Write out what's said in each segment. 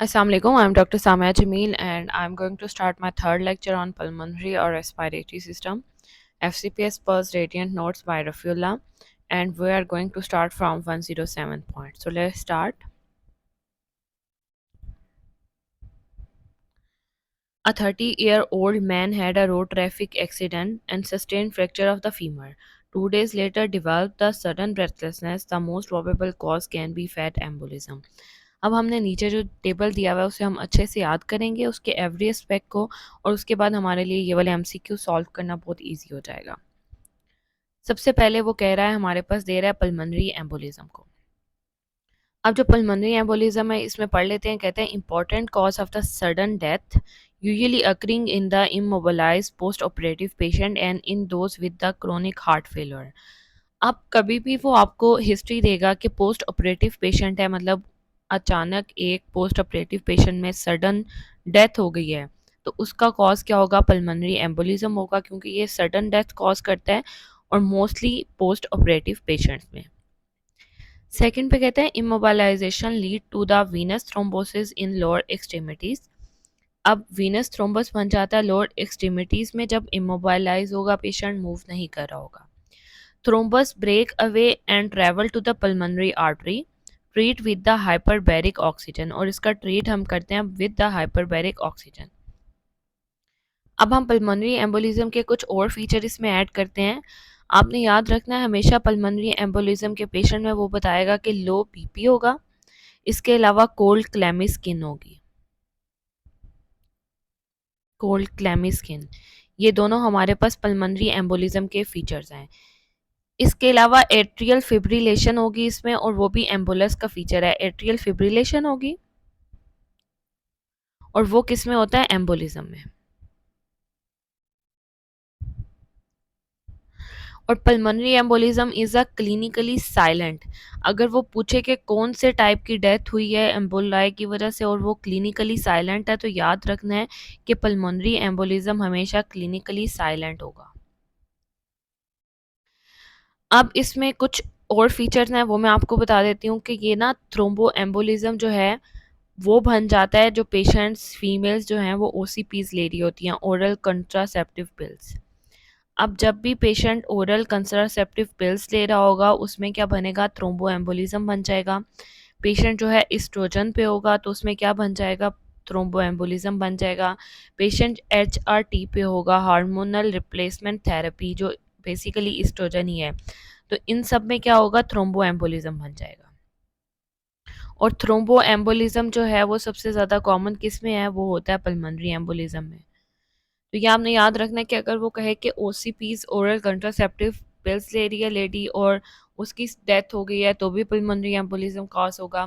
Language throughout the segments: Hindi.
Assalamualaikum, I'm Dr. Samaya Jamil and I'm going to start my third lecture on pulmonary or respiratory system, FCPS Pulse Radiant Notes by Rafiullah, and we are going to start from 107 point. So let's start. A 30-year-old man had a road traffic accident and sustained fracture of the femur. 2 days later developed the sudden breathlessness. The most probable cause can be fat embolism. अब हमने नीचे जो टेबल दिया हुआ है उसे हम अच्छे से याद करेंगे उसके एवरी एस्पेक्ट को, और उसके बाद हमारे लिए ये वाले एमसीक्यू सॉल्व करना बहुत ईजी हो जाएगा। सबसे पहले वो कह रहा है, हमारे पास दे रहा है पल्मोनरी एम्बोलिज्म को। अब जो पल्मोनरी एम्बोलिज्म है इसमें पढ़ लेते हैं। कहते हैं important cause of the sudden death usually occurring in the immobilised post operative patient and in those with the chronic heart failure. अब कभी भी वो आपको हिस्ट्री देगा कि पोस्ट ऑपरेटिव पेशेंट है, मतलब अचानक एक पोस्ट ऑपरेटिव पेशेंट में सडन डेथ हो गई है, तो उसका कॉज क्या होगा? पल्मोनरी एम्बोलिज्म होगा, क्योंकि ये सडन डेथ कॉज करता है और मोस्टली पोस्ट ऑपरेटिव पेशेंट्स में। सेकंड पे कहते हैं immobilisation lead to the venous thrombosis in lower extremities. अब वीनस थ्रोम्बस बन जाता है लोअर एक्सट्रीमिटीज में जब इमोबाइलाइज होगा, पेशेंट मूव नहीं कर रहा होगा। Thrombus break away and travel to the pulmonary artery, treat with the hyperbaric oxygen, और इसका ट्रीट हम करते हैं विद द हाइपरबैरिक ऑक्सीजन। अब हम पल्मोनरी एम्बोलिज्म के कुछ और फीचर इसमें ऐड करते हैं। आपने याद रखना है हमेशा पल्मोनरी एम्बोलिज्म के पेशेंट में वो बताएगा कि लो बीपी होगा, इसके अलावा कोल्ड क्लैमी स्किन होगी। कोल्ड क्लैमी स्किन, ये दोनों हमारे पास पल्मोनरी एम्बोलिज्म के फीचर्स हैं। इसके अलावा एट्रियल फिब्रिलेशन होगी इसमें, और वो भी एम्बुलस का फीचर है। एट्रियल फिब्रिलेशन होगी और वो किस में होता है? एम्बोलिज्म में। और pulmonary embolism is a clinically silent. अगर वो पूछे कि कौन से टाइप की डेथ हुई है एम्बोलाई की वजह से और वो क्लिनिकली साइलेंट है, तो याद रखना है कि पल्मोनरी एम्बोलिज्म हमेशा क्लिनिकली साइलेंट होगा। अब इसमें कुछ और फीचर्स हैं वो मैं आपको बता देती हूँ कि ये ना थ्रोम्बो एम्बोलिज्म जो है वो बन जाता है जो पेशेंट्स फीमेल्स जो हैं वो ओसीपीज ले रही होती हैं, ओरल कंट्रासेप्टिव पिल्स। अब जब भी पेशेंट ओरल कंट्रासेप्टिव पिल्स ले रहा होगा उसमें क्या बनेगा? थ्रोम्बो एम्बोलिज्म बन जाएगा। पेशेंट जो है एस्ट्रोजन पे होगा तो उसमें क्या बन जाएगा? थ्रोम्बो एम्बोलिज्म बन जाएगा। पेशेंट एचआरटी पे होगा, हार्मोनल रिप्लेसमेंट थेरेपी, जो बेसिकली एस्ट्रोजन ही है, तो इन सब में क्या होगा? थ्रोम्बो एम्बोलिज्म बन जाएगा। और थ्रोम्बो एम्बोलिज्म जो है वो सबसे ज़्यादा कॉमन किस में है? वो होता है पल्मोनरी एम्बोलिज्म में। तो ये आपने याद रखना है कि अगर वो कहे कि ओसीपीज ओरल कंट्रासेप्टिव पिल्स ले रही है लेडी और उसकी डेथ हो गई है तो भी पल्मोनरी एम्बोलिज्म कॉज होगा।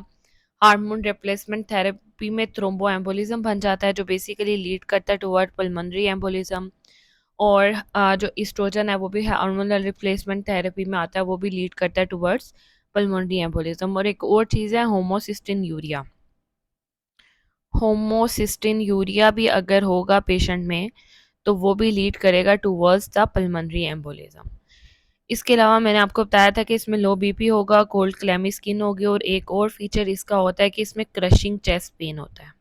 हार्मोन रिप्लेसमेंट थेरेपी में थ्रोम्बो एम्बोलिज्म बन जाता है जो बेसिकली लीड करता है टुवर्ड पल्मोनरी एम्बोलिज्म। और जो एस्ट्रोजन है वो भी हार्मोनल रिप्लेसमेंट थेरेपी में आता है, वो भी लीड करता है टुवर्ड्स पल्मोनरी एम्बोलिज्म। और एक और चीज़ है होमोसिस्टिन यूरिया। होमोसिस्टिन यूरिया भी अगर होगा पेशेंट में तो वो भी लीड करेगा टुवर्ड्स द पल्मोनरी एम्बोलिज्म। इसके अलावा मैंने आपको बताया था कि इसमें लो बीपी होगा, कोल्ड क्लैमी स्किन होगी, और एक और फीचर इसका होता है कि इसमें क्रशिंग चेस्ट पेन होता है।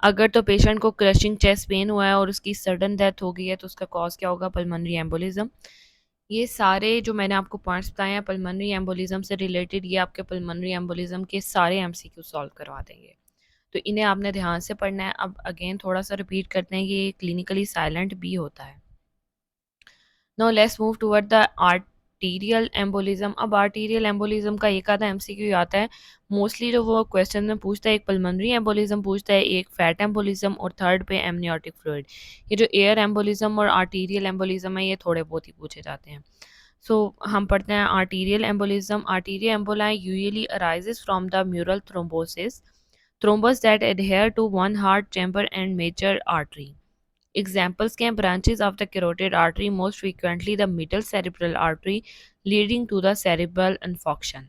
अगर तो पेशेंट को क्रशिंग चेस्ट पेन हुआ है और उसकी सडन डेथ हो गई है तो उसका कॉज क्या होगा? Pulmonary embolism. ये सारे जो मैंने आपको पॉइंट्स बताए हैं पल्मोनरी एम्बोलिज्म से रिलेटेड, ये आपके पल्मोनरी एम्बोलिज्म के सारे एमसीक्यू सॉल्व करवा देंगे, तो इन्हें आपने ध्यान से पढ़ना है। अब अगेन थोड़ा सा रिपीट करते हैं, ये क्लिनिकली साइलेंट भी होता है। Now let's move toward the arterial embolism. अब आर्टीरियल एम्बोलिज्म का एक आधा एमसीक्यू आता है। मोस्टली जो वो क्वेश्चन में पूछता है, एक पल्मोनरी एम्बोलिज्म पूछता है, एक फैट एम्बोलिज्म, और थर्ड पे एमनियोटिक फ्लूइड। ये जो एयर एम्बोलिज्म और आर्टीरियल एम्बोलिज्म है ये थोड़े बहुत ही पूछे जाते हैं। सो हम पढ़ते हैं arterial embolism. Arterial emboli usually arises from the mural thrombosis, thrombus that adhere to one heart chamber and major artery. Examples can branches of the carotid artery, most frequently the middle cerebral artery, leading to the cerebral infarction.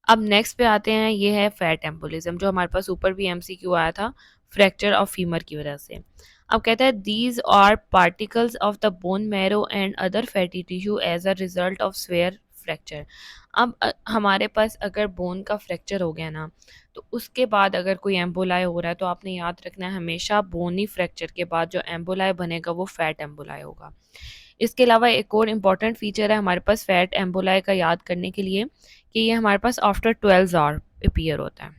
अब नेक्स्ट पे आते हैं, ये है फैट एम्बोलिज्म जो हमारे पास ऊपर भी एमसीक्यू आया था फ्रैक्चर ऑफ फीमर की वजह से। अब कहता है these are particles of the bone marrow and other fatty tissue as a result of severe fracture. अब हमारे पास अगर बोन का फ्रैक्चर हो गया ना, तो उसके बाद अगर कोई एम्बोलाई हो रहा है तो आपने याद रखना है हमेशा बोनी फ्रैक्चर के बाद जो एम्बोलाई बनेगा वो फैट एम्बोलाई होगा। इसके अलावा एक और इम्पॉर्टेंट फीचर है हमारे पास फैट एम्बोलाई का याद करने के लिए, कि ये हमारे पास आफ्टर 12 आवर अपीयर होता है।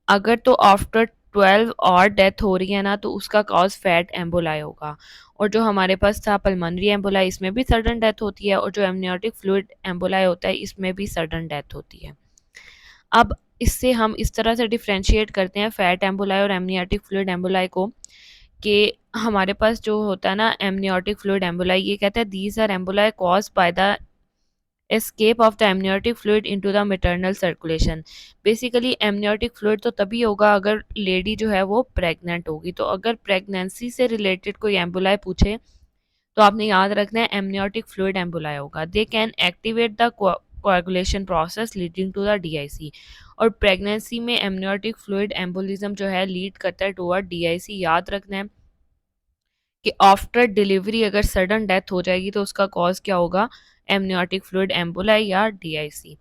अगर तो आफ्टर 12 और डेथ हो रही है ना, तो उसका कॉज फैट एम्बोलाई होगा। और जो हमारे पास था पल्मोनरी एम्बोलाई, इसमें भी सडन डेथ होती है, और जो एमनियोटिक फ्लूइड एम्बोलाई होता है इसमें भी सडन डेथ होती है। अब इससे हम इस तरह से डिफ्रेंशिएट करते हैं फैट एम्बोलाई और एमनियोटिक फ्लूइड एम्बोलाई को, कि हमारे पास जो होता है ना एमनियोटिक फ्लूइड एम्बोलाई, ये कहता है these are emboli cause by the escape of the amniotic fluid into the maternal circulation। Basically amniotic fluid तो तभी होगा अगर लेडी जो है वो प्रेग्नेंट होगी। तो अगर प्रेगनेंसी से रिलेटेड कोई एम्बुलाई पूछे तो आपने याद रखना है एमनियोटिक फ्लूइड एम्बुलाई होगा। They can activate the coagulation process leading to the DIC. और प्रेगनेंसी में एमनियोटिक फ्लूइड एम्बोलिज्म जो है लीड करता है टुवर्ड डीआईसी। याद रखना है कि आफ्टर डिलीवरी अगर सडन डेथ हो जाएगी तो उसका कॉज क्या होगा, एमनियोटिक फ्लूइड एम्बोलाई या डीआईसी।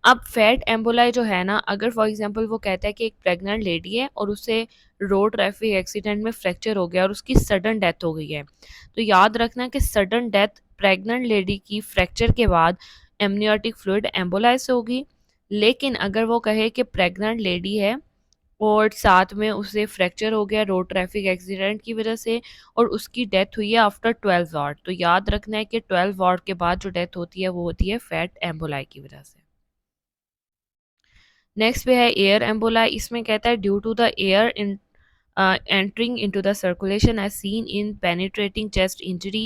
अब फैट एम्बोलाई जो है ना, अगर फॉर एग्जांपल वो कहता है कि एक प्रेग्नेंट लेडी है और उसे रोड ट्रैफिक एक्सीडेंट में फ्रैक्चर हो गया और उसकी सडन डेथ हो गई है, तो याद रखना कि सडन डेथ प्रेग्नेंट लेडी की फ्रैक्चर के बाद एमनियोटिक फ्लूइड एम्बोलाई से होगी। लेकिन अगर वो कहे कि प्रेग्नेंट लेडी है और साथ में उसे फ्रैक्चर हो गया रोड ट्रैफिक एक्सीडेंट की वजह से और उसकी डेथ हुई है आफ्टर 12 आवर, तो याद रखना है कि 12 आवर के बाद जो डेथ होती है वो होती है फैट एम्बोलाई की वजह से। नेक्स्ट पे है एयर एम्बोलाई। इसमें कहता है due to the air in entering into the circulation as seen in penetrating chest injury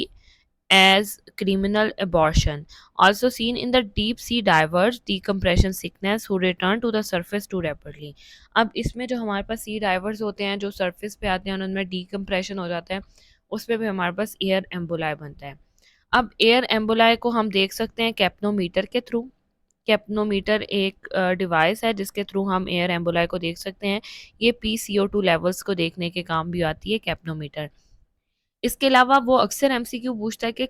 as criminal abortion, also seen in the deep sea divers decompression sickness who return to the surface too rapidly। अब इसमें जो हमारे पास सी डाइवर्स होते हैं जो सरफेस पे आते हैं और उनमें डीकम्प्रेशन हो जाता है, उस पे भी हमारे पास एयर एम्बोलाई बनता है। अब एयर एम्बोलाई को हम देख सकते हैं कैप्नोमीटर के थ्रू। कैप्नोमीटर एक डिवाइस है जिसके थ्रू हम एयर एम्बोलाई को देख सकते हैं। ये PCO2 लेवल्स को देखने के काम भी आती है कैप्नोमीटर। इसके अलावा वो अक्सर एमसीक्यू पूछता है कि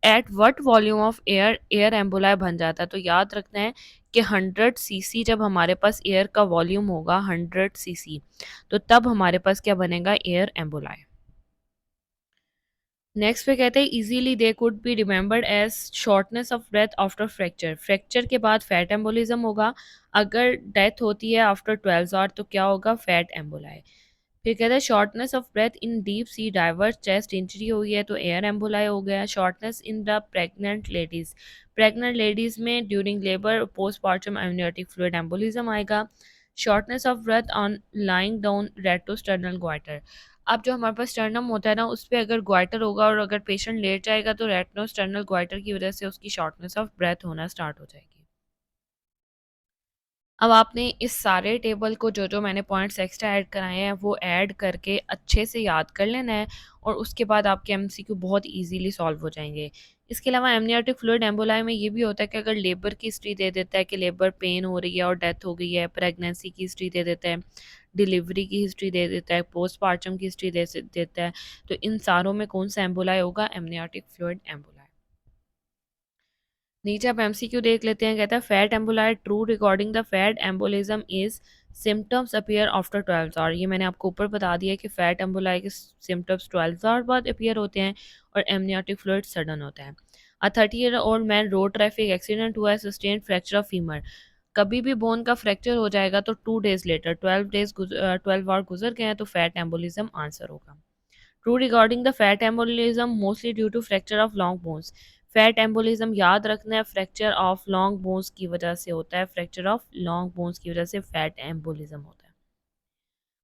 at what volume of air air emboli बन जाता है। तो याद रखना है कि 100 cc जब हमारे पास एयर का वॉल्यूम होगा 100 cc, तो तब हमारे पास क्या बनेगा, एयर एम्बोलाई। नेक्स्ट पे कहते हैं easily they could be remembered as shortness of breath after fracture. Fracture के बाद फैट एम्बोलिज्म होगा। अगर डेथ होती है आफ्टर 12 आवर तो क्या होगा, फैट एम्बोलाई। फिर कहते हैं shortness of breath in deep sea divers chest injury हुई है तो एयर एम्बोलाई हो गया। Shortness in the pregnant ladies, pregnant ladies में during labour postmortem amniotic fluid embolism आएगा। Shortness of breath on lying down retrosternal goitre. अब जो हमारे पास स्टर्नम होता है ना, उस पे अगर ग्वाइटर होगा और अगर पेशेंट लेट जाएगा तो रेट्रोस्टर्नल ग्वाइटर की वजह से उसकी शॉर्टनेस ऑफ ब्रेथ होना स्टार्ट हो जाएगी। अब आपने इस सारे टेबल को जो जो मैंने पॉइंट्स एक्स्ट्रा ऐड कराए हैं वो ऐड करके अच्छे से याद कर लेना है, और उसके बाद आपके एमसीक्यू बहुत इजीली सॉल्व हो जाएंगे। इसके अलावा एमनियोटिक फ्लूइड एम्बोलाई में ये भी होता है कि अगर लेबर की हिस्ट्री दे देता है कि लेबर पेन हो रही है और डेथ हो गई है, प्रेगनेंसी की हिस्ट्री दे देता है, डिलीवरी की हिस्ट्री दे देता है, पोस्टमार्टम की हिस्ट्री देता है, तो इन सारों में कौन सा एम्बोलाई होगा, एमनियोटिक फ्लूइड एम्बोलाई। नीचे आप एमसीक्यू देख लेते हैं। कहता है fat emboli true regarding the fat embolism is symptoms appear after 12 hour. ये मैंने आपको ऊपर बता दिया कि फैट एम्बोलाई के सिम्टम्स 12 आवर बाद अपीयर होते हैं और एमनियोटिक फ्लूइड सडन होता है। A 30 year old man road traffic accident हुआ है, सस्टेन फ्रैक्चर ऑफ फीमर। कभी भी बोन का फ्रैक्चर हो जाएगा तो 2 डेज लेटर 12 आवर गुजर गए हैं तो फैट एम्बोलिज्म आंसर होगा। True regarding the fat embolism mostly due to fracture of long bones. Fat embolism याद रखना है फ्रैक्चर ऑफ लॉन्ग बोन्स की वजह से होता है। फ्रैक्चर ऑफ लॉन्ग बोन्स की वजह से फैट एम्बोलिज्म होता है।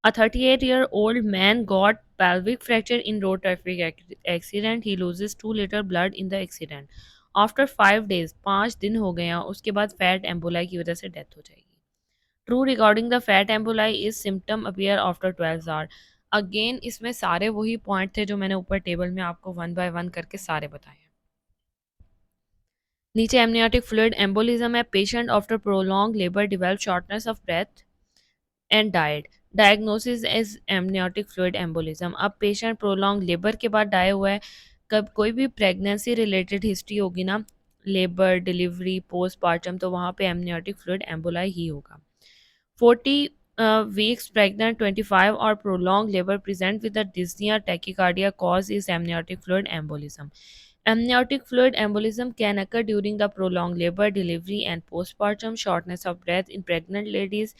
A 38-year-old man got pelvic fracture in road traffic accident. He loses 2 liters blood in the accident. After 5 days, 5 दिन हो गए हैं, उसके बाद फैट एम्बोलाई की वजह से डेथ हो जाएगी। True regarding the fat emboli is symptom appear after 12 hour. Again इसमें सारे वही पॉइंट थे जो मैंने ऊपर टेबल में आपको वन बाय वन करके सारे बताए हैं। नीचे एमनियोटिक फ्लूइड एम्बोलिज्म है। Patient after prolong labour develop shortness of breath and died. Diagnosis is amniotic fluid embolism. अब पेशेंट प्रोलॉन्ग लेबर के बाद डाई हुआ है। कब कोई भी प्रेगनेंसी रिलेटेड हिस्ट्री होगी ना, लेबर, डिलीवरी, पोस्टपार्टम, तो वहाँ पे एमनियोटिक फ्लूइड एम्बोलाई ही होगा। 40 weeks pregnant, 25 or prolonged labor present with a dyspnea, tachycardia, cause is amniotic fluid embolism. Amniotic fluid embolism can occur during the prolonged labor, delivery, and postpartum. Shortness of breath in pregnant ladies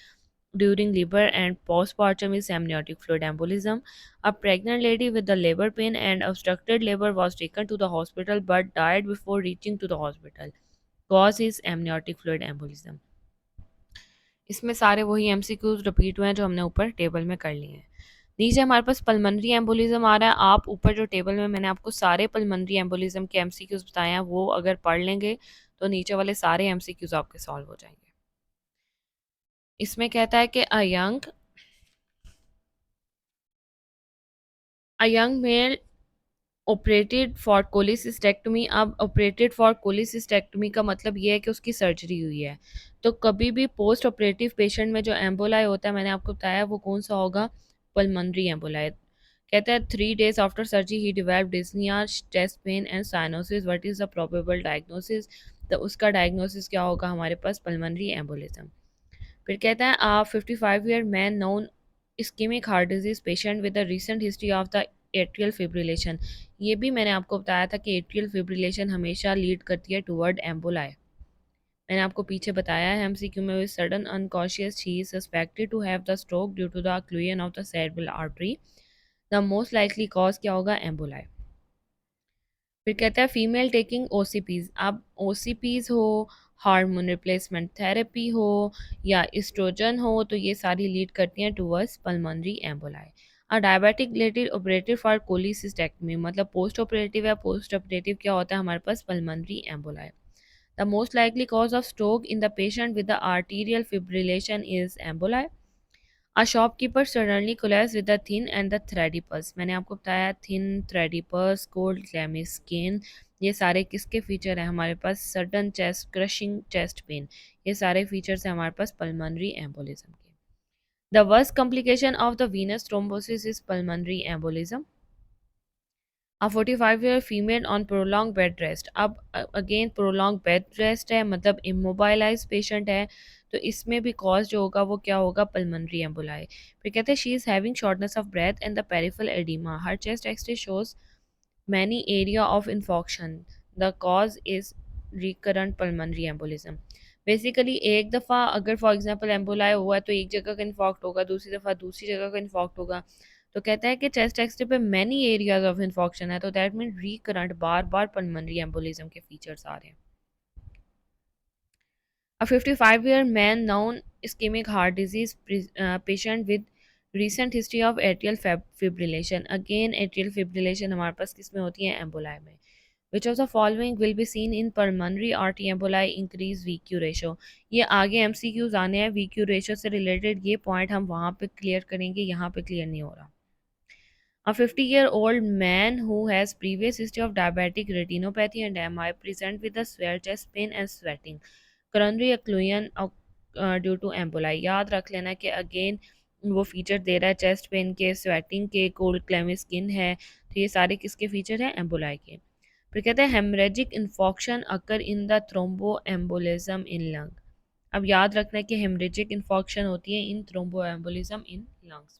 during labor and postpartum is amniotic fluid embolism. A pregnant lady with the labor pain and obstructed labor was taken to the hospital but died before reaching to the hospital. Cause is amniotic fluid embolism. इसमें सारे वही एमसीक्यूज रिपीट हुए हैं जो हमने ऊपर टेबल में कर लिए हैं। नीचे हमारे पास पल्मनरी एम्बोलिज्म आ रहा है। आप ऊपर जो टेबल में मैंने आपको सारे पल्मनरी एम्बोलिज्म के एमसीक्यूज बताए हैं वो अगर पढ़ लेंगे तो नीचे वाले सारे एमसीक्यूज आपके सॉल्व हो जाएंगे। इसमें कहता है कि a young male operated for cholecystectomy. अब ऑपरेटेड फॉर कोलिसिस्टेक्टमी का मतलब ये है कि उसकी सर्जरी हुई है। तो कभी भी पोस्ट ऑपरेटिव पेशेंट में जो एम्बोलाई होता है मैंने आपको बताया वो कौन सा होगा, पल्मनरी एम्बोलाई। कहता है 3 days आफ्टर सर्जरी ही developed dyspnoea, chest pain and cyanosis, what is the probable diagnosis. तो उसका डायग्नोसिस क्या होगा हमारे पास, पल्मनरी एम्बोलिज्म। फिर कहता है आ 55-year man known ischaemic heart disease patient with the recent history of the atrial fibrillation. ये भी मैंने आपको बताया था कि एट्रियल फिब्रिलेशन हमेशा लीड करती है टुवर्ड एम्बोलाई। मैंने आपको पीछे बताया है एमसीक्यू में, sudden unconscious she is suspected to have the stroke due to the occlusion of the cerebral artery. The most likely cause क्या होगा, एम्बोलाई। फिर कहता है फीमेल टेकिंग ओसीपीज। अब ओसीपीज हो, हार्मोन रिप्लेसमेंट थेरेपी हो या एस्ट्रोजन हो तो ये सारी लीड करती हैं टुवर्ड्स पल्मोनरी एम्बोलाई। और diabetic related operative for cholecystectomy, मतलब पोस्ट ऑपरेटिव या पोस्ट ऑपरेटिव क्या होता है हमारे पास, pulmonary emboli. The most likely cause of stroke in the patient with the arterial fibrillation is emboli. A shopkeeper suddenly collapsed with the thin and the thready pulse। मैंने आपको बताया thin, thready pulse, cold clammy skin, ये सारे किसके फीचर हैं हमारे पास, sudden chest, crushing chest pain, ये सारे फीचर्स हैं हमारे पास पल्मोनरी एम्बोलिज्म के। The worst complication of the venous thrombosis is pulmonary embolism. A 45-year female on prolonged bed rest। अब अगेन प्रोलॉन्ग बेड रेस्ट है मतलब इमोबाइलाइज पेशेंट है, तो इसमें भी कॉज जो होगा वो क्या होगा, पल्मोनरी एम्बोलाई। फिर कहते हैं she is having shortness of breath and the peripheral oedema, her chest X-ray shows many area of infarction, the cause is recurrent pulmonary embolism. Basically एक दफ़ा अगर फॉर एग्जांपल एम्बोलाई हुआ तो एक जगह का इन्फॉक्ट होगा, दूसरी दफ़ा दूसरी जगह का इन्फॉक्ट होगा। तो कहता है कि चेस्ट एक्सरे पे मैनी एरियाज ऑफ इन्फॉक्शन है, तो that mean recurrent, bar bar pulmonary embolism के फीचर्स आ रहे हैं। A 55-year man known ischemic heart disease patient with recent history of atrial fibrillation। Again atrial fibrillation हमारे पास किस में होती है, एम्बोलाई में। Which of the following will be seen in pulmonary artery emboli, increase VQ ratio। ये आगे MCQs आने हैं VQ ratio से रिलेटेड, ये पॉइंट हम वहाँ पे क्लियर करेंगे, यहाँ पे क्लियर नहीं हो रहा। A 50-year-old man who has previous history of diabetic retinopathy and MI present with a severe chest pain and sweating, coronary occlusion due to emboli। याद रख लेना कि अगेन वो फीचर दे रहा है चेस्ट पेन के, स्वेटिंग के, कोल्ड क्लेमी स्किन है, तो ये सारे किसके फीचर हैं, एम्बोलाई के। फिर कहते हैं haemorrhagic infarction occur in the thrombo embolism in lung. अब याद रखना है कि हेमरेजिक इन्फॉक्शन होती है in thrombo embolism in lungs.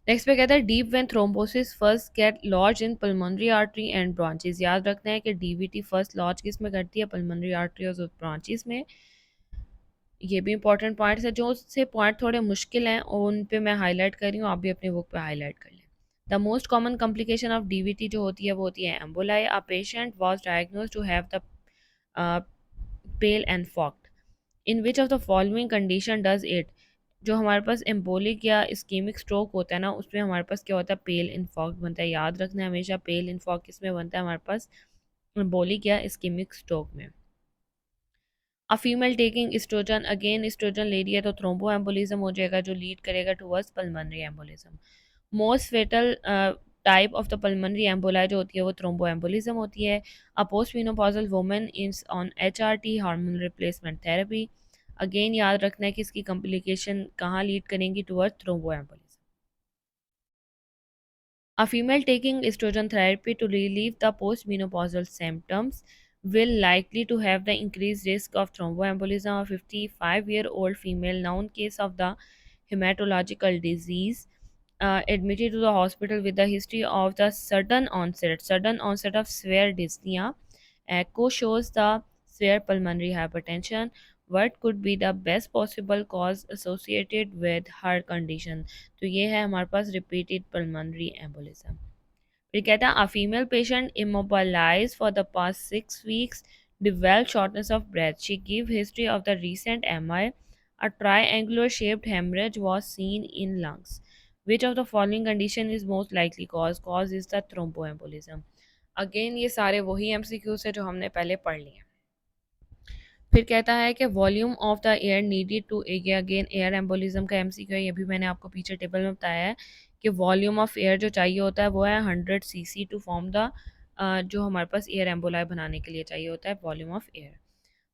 Next पे कहता है deep vein thrombosis first get lodge in pulmonary artery and branches. याद रखना है कि डीवीटी फर्स्ट लॉज किस में करती है, पल्मोनरी आर्टरी और ब्रांचेस में। ये भी इंपॉर्टेंट पॉइंट्स है, जो से पॉइंट थोड़े मुश्किल हैं और उन पे मैं हाईलाइट कर रही हूँ, आप भी अपने बुक पे हाईलाइट कर लें। The most common complication of DVT जो होती है वो होती है emboli. A patient was diagnosed to have the pale and forked. In which of the following condition does it. जो हमारे पास एम्बोलिक या इस्कीमिक स्ट्रोक होता है ना, उसमें हमारे पास क्या होता है, पेल इन्फॉक्ट बनता है। याद रखना है हमेशा पेल इन्फॉक्ट किस में बनता है हमारे पास, एम्बोलिक या इस्कीमिक स्ट्रोक में। A female taking estrogen, again estrogen ले रही है तो थ्रोम्बो एम्बोलिज्म हो जाएगा जो लीड करेगा towards pulmonary embolism. Most fatal type of the pulmonary emboli जो होती है वो थ्रोम्बो एम्बोलिज्म होती है। A post menopausal woman is on HRT, hormone replacement therapy. Again याद रखना है कि इसकी कॉम्प्लिकेशन कहाँ लीड करेंगी, towards thrombo embolism. A female taking estrogen therapy to relieve the postmenopausal symptoms will likely to have the increased risk of thromboembolism. A 55-year-old female known case of the hematological disease admitted to the hospital with a history of the sudden onset of severe dyspnea. Echo shows the severe pulmonary hypertension. What could be the best possible cause associated with her condition? तो ये है हमारे पास repeated pulmonary embolism. फिर कहता है a female patient immobilized for the past 6 weeks developed shortness of breath. She gave history of the recent MI. A triangular shaped hemorrhage was seen in lungs. Which of the following condition is most likely cause? Cause is the thromboembolism. Again ये सारे वही MCQs है जो हमने पहले पढ़ लिए. फिर कहता है कि volume of the air needed to, ये अगेन एयर एम्बोलिज्म का MCQ है. ये भी मैंने आपको पीछे टेबल में बताया है कि वॉल्यूम ऑफ एयर जो चाहिए होता है वो है 100 cc टू फॉर्म द, जो हमारे पास एयर एम्बोलाई बनाने के लिए चाहिए होता है volume of air.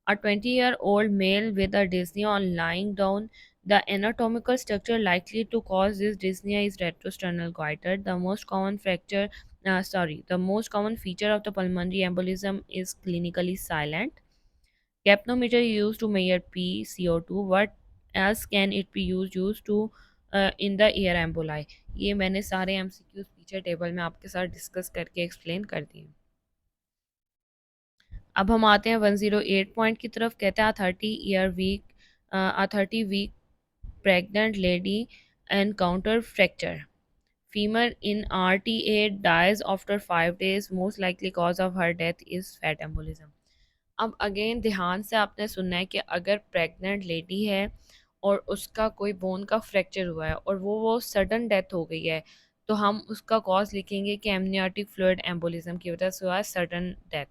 A 20-year-old male with a dyspnea on lying down. The anatomical structure likely to cause this dyspnea is retrosternal goiter. The most common feature of the pulmonary embolism is clinically silent. Capnometer used to measure PCO2. What else can it be used to in the air emboli? ये मैंने सारे MCQs पीछे टेबल में आपके साथ डिस्कस करके एक्सप्लेन कर दिए. अब हम आते हैं 108 पॉइंट की तरफ. कहता है 30 week pregnant lady encounter fracture. Femur in RTA dies after 5 days. Most likely cause of her death is fat embolism. अब अगेन ध्यान से आपने सुनना है कि अगर प्रेग्नेंट लेडी है और उसका कोई बोन का फ्रैक्चर हुआ है और वो सडन डेथ हो गई है, तो हम उसका कॉज लिखेंगे कि एमनियोटिक फ्लूइड एम्बोलिज्म की वजह से हुआ है सडन डेथ.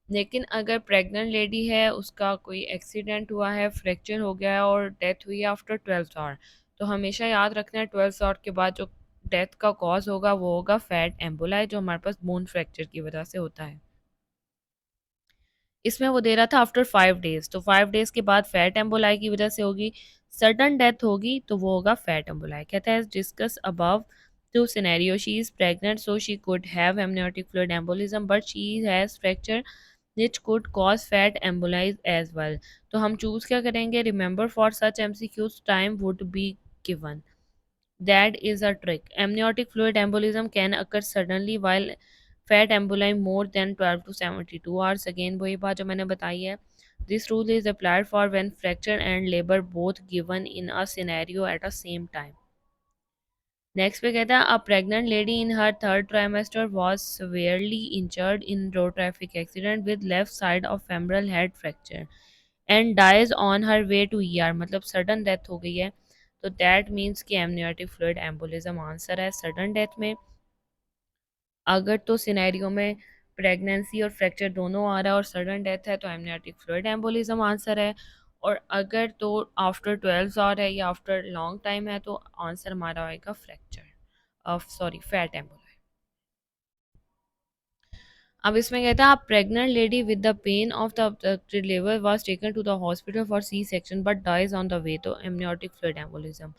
लेकिन अगर प्रेग्नेंट लेडी है, उसका कोई एक्सीडेंट हुआ है, फ्रैक्चर हो गया है और डेथ हुई है आफ्टर 12 आवर, तो हमेशा याद रखना है 12 आवर के बाद जो डेथ का कॉज होगा वो होगा फैट एम्बोलाई, जो हमारे पास बोन फ्रैक्चर की वजह से होता है. इसमें वो दे रहा था आफ्टर 5 डेज, तो 5 डेज के बाद फैट एम्बोलाई की वजह से होगी. सडन डेथ होगी तो वो होगा फैट एम्बोलाई. कहता है discuss above two scenario. She is pregnant so she could have amniotic fluid embolism but she has fracture which could cause fat emboli as well. तो हम चूज क्या करेंगे? Remember for such MCQs time would be given. That is a trick. Amniotic fluid embolism can occur suddenly while fat emboli more than 12 to 72 hours. Again वही बात जो मैंने बताई है. This rule is applied for when fracture and labor both given in a scenario at the same time. Next पे कहता है अ pregnant lady in her third trimester was severely injured in road traffic accident with left side of femoral head fracture and dies on her way to ER. मतलब सडन डेथ हो गई है, तो दैट मीन्स कि एमनियोटिक फ्लूइड एम्बोलिज्म आंसर है सडन डेथ में. अगर तो सिनेरियो में प्रेगनेंसी और फ्रैक्चर दोनों आ रहा है और सडन डेथ है तो एमनियोटिक फ्लूइड एम्बोलिज्म आंसर है. और अगर तो आफ्टर 12 आवर है या आफ्टर लॉन्ग टाइम है तो आंसर हमारा आएगा fracture of sorry fat emboli. अब इसमें कहता है आप pregnant lady with the pain of the obstructed liver was taken to the hospital for C-section but dies on the way to amniotic fluid embolism.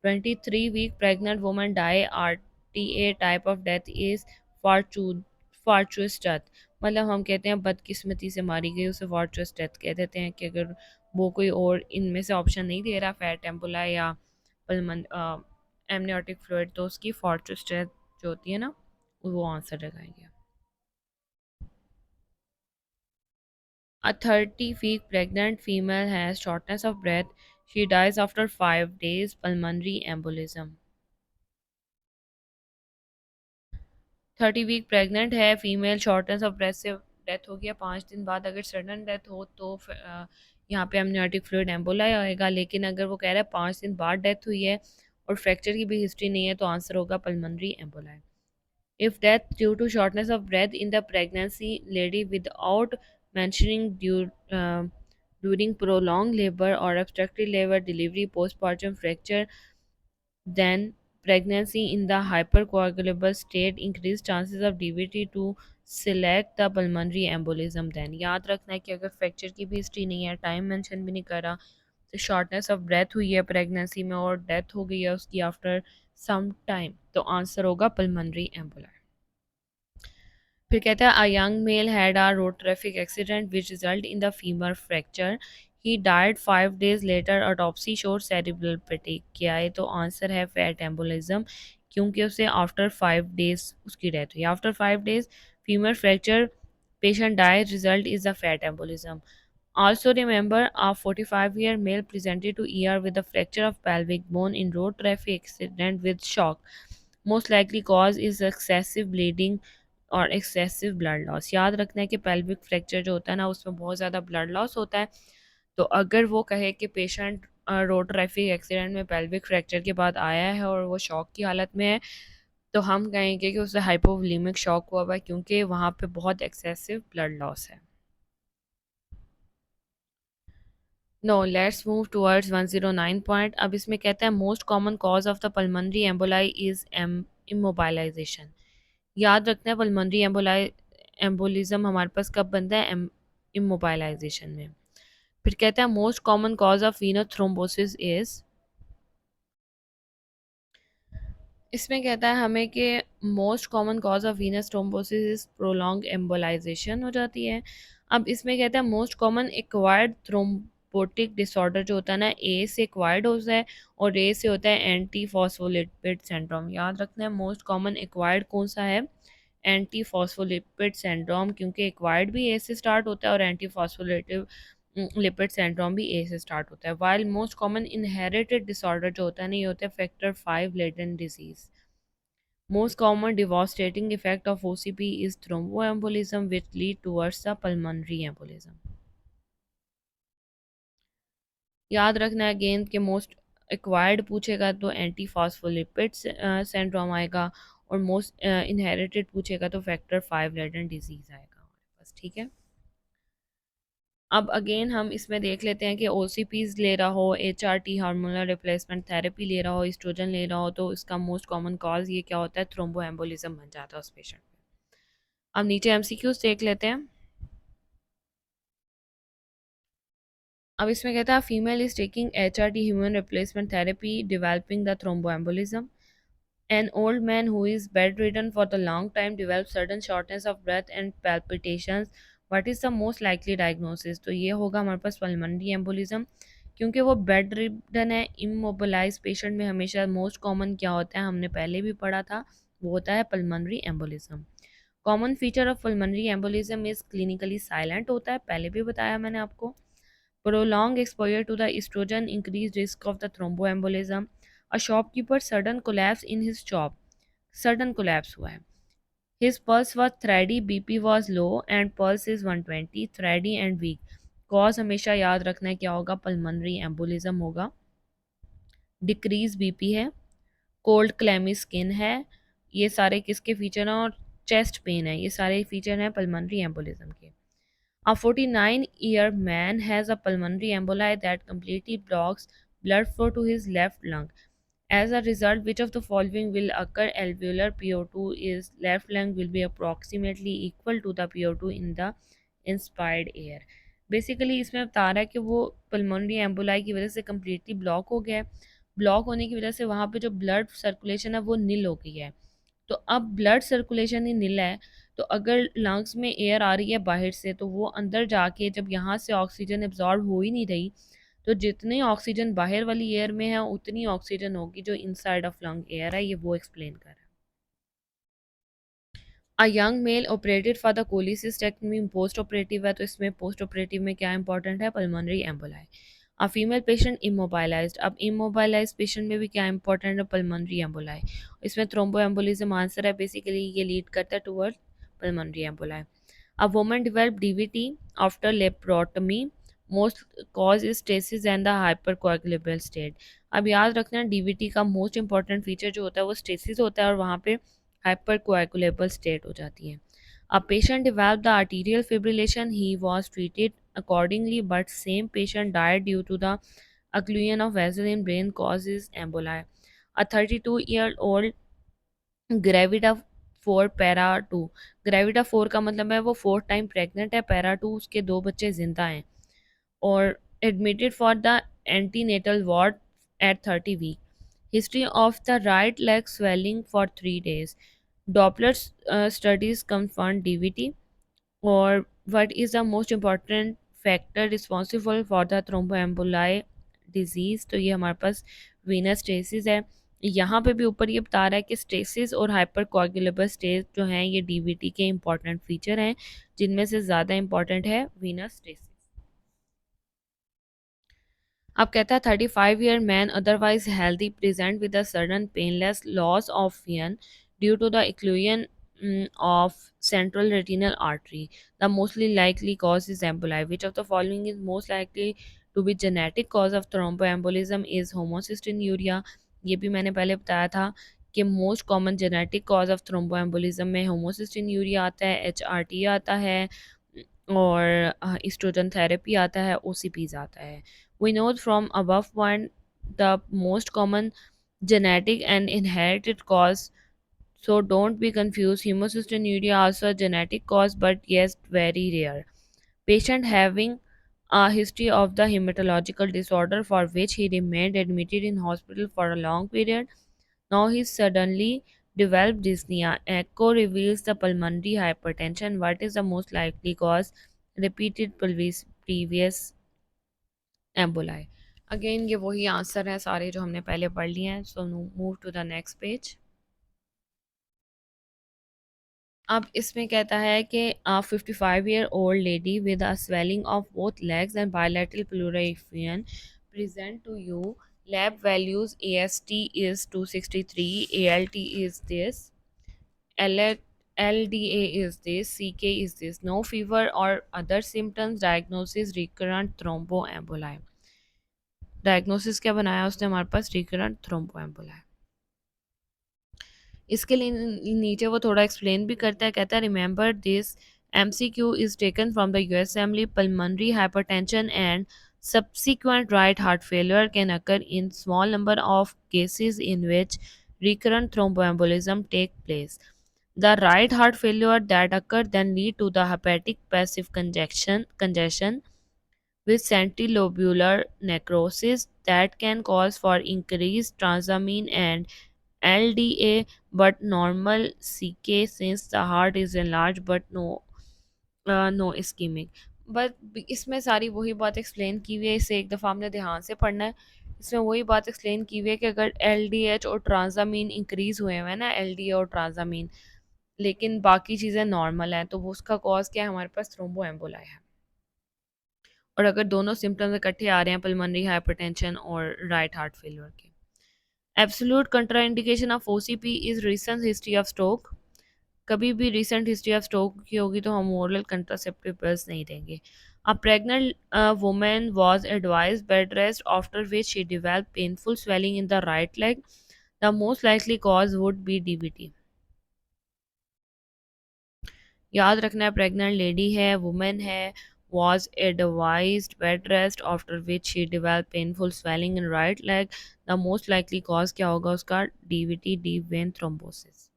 23-week pregnant woman die. RTA type of death is fortu- fortuitous death. मतलब हम कहते हैं बदकिस्मती से मारी गई, उसे fortuitous death कह देते हैं कि अगर वो कोई और इनमें से ऑप्शन नहीं दे रहा फैट एम्बोला या पल्मन एमनियोटिक फ्लूइड, तो उसकी fortuitous death जो होती है ना वो आंसर लगाएंगे. A 30-week pregnant female has shortness of breath. She dies after 5 days pulmonary embolism. 30 week pregnant है फीमेल, शॉर्टनेस ऑफ ब्रेथ से डेथ हो गया 5 दिन बाद. अगर सडन डेथ हो तो यहाँ पे एमनियोटिक फ्लूइड एम्बोला आएगा. लेकिन अगर वो कह रहा है 5 दिन बाद डेथ हुई है और फ्रैक्चर की भी हिस्ट्री नहीं है तो आंसर होगा pulmonary एम्बोला. If death due to shortness of breath in the pregnancy lady without mentioning during prolonged labor or obstructed labor delivery postpartum fracture, then pregnancy in the hypercoagulable state increased chances of DVT to select the pulmonary embolism. Then याद रखना है कि अगर फ्रैक्चर की भी हिस्ट्री नहीं है, टाइम मेंशन भी नहीं करा, तो शॉर्टनेस ऑफ ब्रेथ हुई है प्रेगनेंसी में और डेथ हो गई है उसकी आफ्टर सम टाइम, तो आंसर होगा पल्मोनरी एम्बोलाई। फिर कहता है a young male had a road traffic accident which result in the femur fracture, he died 5 days later, autopsy showed cerebral petechiae. क्या है? तो आंसर है फैट एम्बोलिज्म, क्योंकि उसे आफ्टर 5 days उसकी डेथ हुई। After 5 days femur fracture patient died, result is the fat embolism. Also remember, a 45-year male presented to ER with a fracture of pelvic bone in road traffic accident with shock. Most likely cause is excessive bleeding और एक्सेसिव ब्लड लॉस। याद रखना है कि पेल्विक फ्रैक्चर जो होता है ना, उसमें बहुत ज़्यादा ब्लड लॉस होता है। तो अगर वो कहे कि पेशेंट रोड ट्रैफिक एक्सीडेंट में पेल्विक फ्रैक्चर के बाद आया है और वो शॉक की हालत में है, तो हम कहेंगे कि उसे हाइपोवोलेमिक शॉक हुआ हुआ है, क्योंकि वहाँ पे बहुत एक्सेसिव ब्लड लॉस है। No, let's move towards 109 point. अब इसमें कहता है most common cause of the pulmonary emboli is immobilisation. याद रखना है पल्मोनरी एम्बोलाई एम्बोलिज्म हमारे पास कब बनता है? इमोबाइलाइजेशन में। फिर कहता है most common cause of Venus thrombosis is, इसमें कहता है हमें कि most common cause of Venus thrombosis is prolong embolisation हो जाती है। अब इसमें कहता है most common acquired thrombotic disorder जो होता है ना, ए से एक्वायर्ड होता है और ए से होता है एंटी फॉस्फोलिपिड सिंड्रोम। याद रखना है मोस्ट कॉमन एक्वायर्ड कौन सा है? एंटी फॉस्फोलिपिड सिंड्रोम, क्योंकि एक्वायर्ड भी ए से स्टार्ट होता है और एंटी फॉस्फोलिपिड लिपिड सिंड्रोम भी ए से स्टार्ट होता है। While most common inherited disorder जो होता है ना, ये होता है factor 5 Leiden disease. Most common devastating effect of OCP is thromboembolism, which lead towards the pulmonary embolism. याद रखना है अगेन कि मोस्ट एक्वायर्ड पूछेगा तो एंटी फॉस्फोलिपिड सिंड्रोम आएगा, और मोस्ट इनहेरिटेड पूछेगा तो फैक्टर 5 लेडन डिजीज आएगा हमारे पास। ठीक है, अब अगेन हम इसमें देख लेते हैं कि ओसीपीज ले रहा हो, एचआरटी हार्मोनल रिप्लेसमेंट थेरेपी ले रहा हो, एस्ट्रोजन ले रहा हो, तो इसका मोस्ट कॉमन कॉज ये क्या होता है? थ्रोम्बोएम्बोलिज्म बन जाता है उस पेशेंट में। अब नीचे एमसीक्यूज देख लेते हैं। अब इसमें कहता है female is taking HRT human replacement therapy developing the thromboembolism. An old man who is bedridden for the long time develops sudden shortness of breath and palpitations. What is the most likely diagnosis? तो ये होगा हमारे पास पल्मोनरी एम्बोलिज्म, क्योंकि वो बेड रिडन है। इमोबिलाइज पेशेंट में हमेशा मोस्ट कॉमन क्या होता है, हमने पहले भी पढ़ा था, वो होता है pulmonary embolism. Common feature of pulmonary embolism is clinically silent होता है, पहले भी बताया मैंने आपको। Prolonged exposure to the estrogen increased risk of the thromboembolism. A shopkeeper sudden collapse in his shop. Sudden collapse हुआ है। His pulse was thready, BP was low and pulse is 120, thready and weak. Cause हमेशा याद रखना है क्या होगा? पल्मोनरी एम्बोलिज्म होगा। डिक्रीज बीपी है, कोल्ड क्लैमी स्किन है, ये सारे किसके फीचर हैं? और चेस्ट पेन है, ये सारे फीचर हैं पल्मोनरी एम्बोलिज्म के। A 49-year man has a pulmonary emboli that completely blocks blood flow to his left lung. As a result, which of the following will occur? Alveolar PO2 is left lung will be approximately equal to the PO2 in the inspired air. Basically इसमें बता रहा है कि वो पल्मोनरी एम्बोलाई की वजह से कम्प्लीटली ब्लॉक हो गया है। ब्लॉक होने की वजह से वहाँ पे जो ब्लड सर्कुलेशन है वो नील हो गई है। तो अब ब्लड सर्कुलेशन ही नील है, तो अगर लंग्स में एयर आ रही है बाहर से, तो वो अंदर जाके जब यहाँ से ऑक्सीजन एब्जॉर्ब हो ही नहीं रही, तो जितनी ऑक्सीजन बाहर वाली एयर में है उतनी ऑक्सीजन होगी जो इनसाइड ऑफ लंग एयर है, ये वो एक्सप्लेन कर रहा है। A young male operated for the cholecystectomy, post operative है, तो इसमें पोस्ट ऑपरेटिव में क्या इंपॉर्टेंट है? Pulmonary emboli. A female patient immobilised, अब इमोबाइलाइज्ड पेशेंट में भी क्या इंपॉर्टेंट है? Pulmonary emboli. इसमें थ्रोम्बो एम्बोलिज्म आंसर है, बेसिकली ये लीड करता है toward pulmonary emboli. A woman developed DVT after laparotomy. Most cause is stasis and the hypercoagulable state. अब याद रखना डीवीटी का मोस्ट इंपॉर्टेंट फीचर जो होता है वो स्टेसिस होता है और वहाँ पे hypercoagulable state हो जाती है। A patient developed the arterial fibrillation. He was treated accordingly, but same patient died due to the occlusion of vessel in brain causes emboli. A 32-year-old gravida 4 para 2, gravida 4 का मतलब है वो 4 टाइम प्रेग्नेंट है, पैरा 2 उसके 2 बच्चे जिंदा हैं, और admitted for the antenatal ward at 30 week. History of the right leg swelling for 3 days. Doppler studies confirm DVT. Or what is the most important factor responsible for the thromboemboli disease? तो ये हमारे पास venous stasis है. यहाँ पे भी ऊपर ये बता रहा है कि स्टेसिस और हाइपर कोagulable स्टेज जो हैं ये डीवीटी के इंपॉर्टेंट फीचर हैं, जिनमें से ज़्यादा इंपॉर्टेंट है वीनस स्टेसिस. अब कहता है 35-year man otherwise healthy present with a sudden painless loss of vision due to the occlusion of central retinal artery. The mostly likely cause is emboli. Which of the following is most likely to be genetic cause of thromboembolism is homocystinuria. ये भी मैंने पहले बताया था कि most common genetic cause of thromboembolism में होमोसिस्टिन्यूरिया आता है, एचआरटी आता है और एस्ट्रोजन थेरेपी आता है, ओसीपीज आता है. We know from above point the most common genetic and inherited cause. So don't be confused. Homocystinuria also a genetic cause, but yes, very rare. Patient having a history of the hematological disorder for which he remained admitted in hospital for a long period. Now he suddenly developed dyspnea. Echo reveals the pulmonary hypertension. What is the most likely cause? Repeated previous emboli. Again ये वही आंसर है सारे जो हमने पहले पढ़ लिए हैं. So move to the next page. अब इसमें कहता है कि 55-year-old lady with a swelling of both legs and bilateral pleural effusion present to you. Lab values AST is 263, ALT is this, LDA is this, CK is this. No fever or other symptoms. Diagnosis recurrent thromboemboli. Diagnosis क्या बनाया उसने हमारे पास? रिकरेंट थ्रोम्बोएम्बोला है. इसके लिए नीचे वो थोड़ा एक्सप्लेन भी करता है. कहता है remember this MCQ is taken from the US Assembly. Pulmonary hypertension and subsequent right heart failure can occur in small number of cases in which recurrent thromboembolism take place. The right heart failure that occur then lead to the hepatic passive congestion with centilobular necrosis that can cause for increased transamine and LDA but normal CK since the heart is enlarged but no ischemic. But इसमें सारी वही बात एक्सप्लेन की हुई है. इसे एक दफ़ा हमने ध्यान से पढ़ना है. इसमें वही बात एक्सप्लेन की हुई है कि अगर LDH और ट्रांजामीन इंक्रीज हुए हुए हैं ना, LDA और ट्रांजामीन, लेकिन बाकी चीज़ें नॉर्मल हैं, तो वो उसका कॉज क्या है? हमारे पास थ्रोम्बो एम्बोलाई है. और अगर दोनों सिम्टम्स इकट्ठे आ रहे हैं, पल्मोनरी हाइपरटेंशन और राइट हार्ट फेलियर के. Absolute contraindication of OCP is recent history of stroke. कभी भी रिसेंट हिस्ट्री ऑफ स्ट्रोक की होगी तो हम ओरल कंट्रासेप्टिव पिल्स नहीं देंगे. अ pregnant women was advised bed rest after which she developed painful swelling in the right leg. The most likely cause would be DVT. याद रखना है, प्रेग्नेंट लेडी है, वुमेन है, was advised bed rest after which she developed painful swelling in right leg. The most likely cause क्या होगा उसका? DVT, deep vein thrombosis.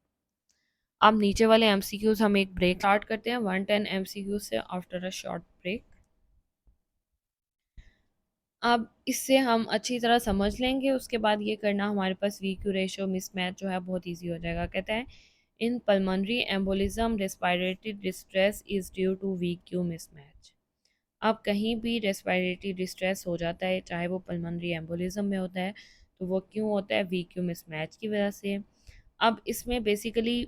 अब नीचे वाले MCQs हम एक ब्रेक स्टार्ट करते हैं 110 MCQ से आफ्टर अ शॉर्ट ब्रेक. अब इससे हम अच्छी तरह समझ लेंगे, उसके बाद ये करना हमारे पास VQ रेशो मिसमैच जो है बहुत ईजी हो जाएगा. कहता है in pulmonary embolism respiratory distress is due to VQ mismatch. अब कहीं भी रेस्पिरेटरी डिस्ट्रेस हो जाता है, चाहे वो पल्मोनरी एम्बोलिज्म में होता है, तो वो क्यों होता है? VQ मिसमैच की वजह से. अब इसमें बेसिकली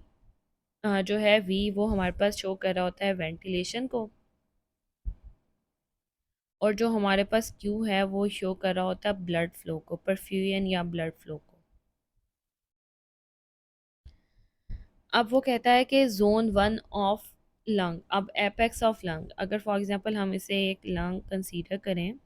जो है वी वो हमारे पास शो कर रहा होता है वेंटिलेशन को, और जो हमारे पास क्यू है वो शो कर रहा होता है ब्लड फ्लो को, परफ्यूजन या ब्लड फ्लो को. अब वो कहता है कि जोन 1 ऑफ लंग. अब एपेक्स ऑफ लंग, अगर फॉर एग्जांपल हम इसे एक लंग कंसीडर करें,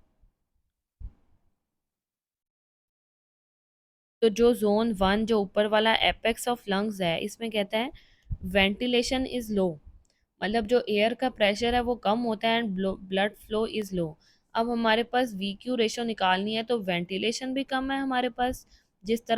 तो जो जोन 1 जो ऊपर वाला एपेक्स ऑफ लंग्स है, इसमें कहता है वेंटिलेशन इज़ लो. मतलब जो एयर का प्रेशर है वो कम होता है and blood flow is low. अब हमारे पास VQ रेशो निकालनी है तो वेंटिलेशन भी कम है हमारे पास, जिस तरह